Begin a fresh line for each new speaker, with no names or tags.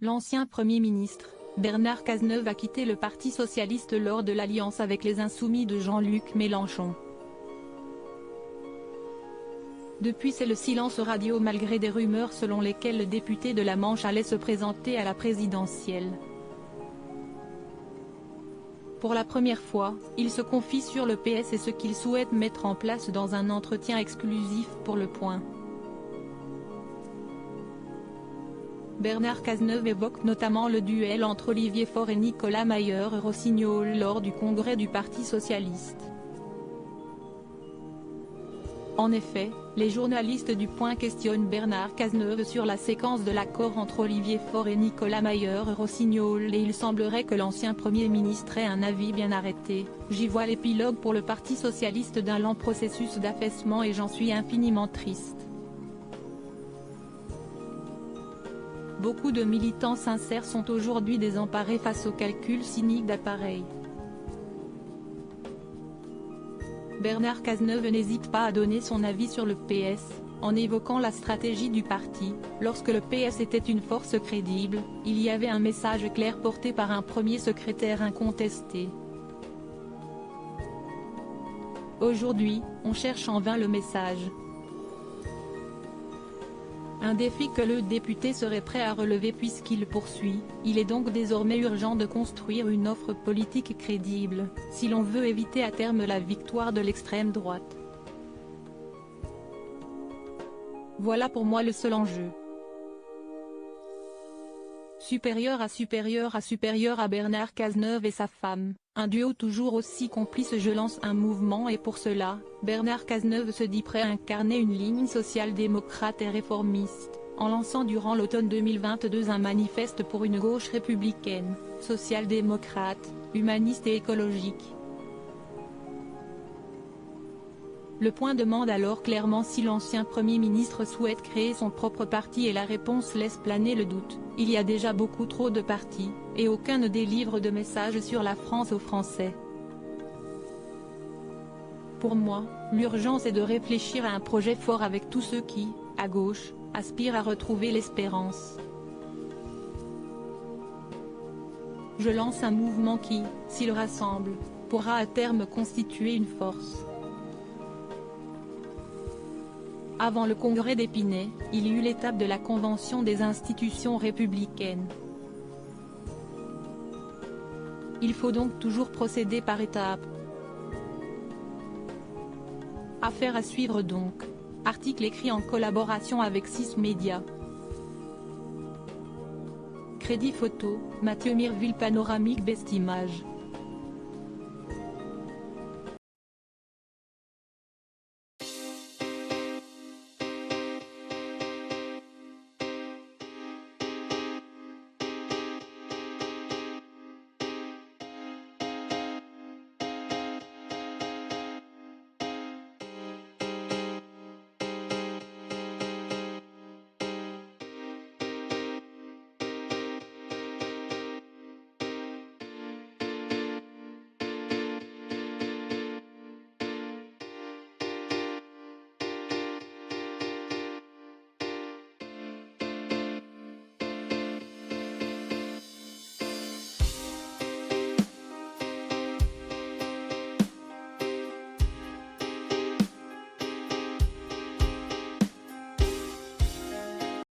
L'ancien Premier ministre, Bernard Cazeneuve a quitté le Parti socialiste lors de l'alliance avec les Insoumis de Jean-Luc Mélenchon. Depuis, c'est le silence radio malgré des rumeurs selon lesquelles le député de la Manche allait se présenter à la présidentielle. Pour la première fois, il se confie sur le PS et ce qu'il souhaite mettre en place dans un entretien exclusif pour Le Point. Bernard Cazeneuve évoque notamment le duel entre Olivier Faure et Nicolas Mayer-Rossignol lors du congrès du Parti socialiste. En effet, les journalistes du Point questionnent Bernard Cazeneuve sur la séquence de l'accord entre Olivier Faure et Nicolas Mayer-Rossignol et il semblerait que l'ancien Premier ministre ait un avis bien arrêté. J'y vois l'épilogue pour le Parti socialiste d'un lent processus d'affaissement et j'en suis infiniment triste. Beaucoup de militants sincères sont aujourd'hui désemparés face aux calculs cyniques d'appareils. Bernard Cazeneuve n'hésite pas à donner son avis sur le PS, en évoquant la stratégie du parti. Lorsque le PS était une force crédible, il y avait un message clair porté par un premier secrétaire incontesté. Aujourd'hui, on cherche en vain le message. Un défi que le député serait prêt à relever puisqu'il poursuit, il est donc désormais urgent de construire une offre politique crédible, si l'on veut éviter à terme la victoire de l'extrême droite. Voilà pour moi le seul enjeu. Supérieur à Bernard Cazeneuve et sa femme, un duo toujours aussi complice. Je lance un mouvement et pour cela, Bernard Cazeneuve se dit prêt à incarner une ligne social-démocrate et réformiste, en lançant durant l'automne 2022 un manifeste pour une gauche républicaine, social-démocrate, humaniste et écologique. Le Point demande alors clairement si l'ancien Premier ministre souhaite créer son propre parti et la réponse laisse planer le doute. Il y a déjà beaucoup trop de partis, et aucun ne délivre de message sur la France aux Français. Pour moi, l'urgence est de réfléchir à un projet fort avec tous ceux qui, à gauche, aspirent à retrouver l'espérance. Je lance un mouvement qui, s'il rassemble, pourra à terme constituer une force. Avant le congrès d'Épinay, il y eut l'étape de la Convention des institutions républicaines. Il faut donc toujours procéder par étapes. Affaire à suivre donc. Article écrit en collaboration avec 6 médias. Crédit photo, Mathieu Mirville. Panoramique Best Image.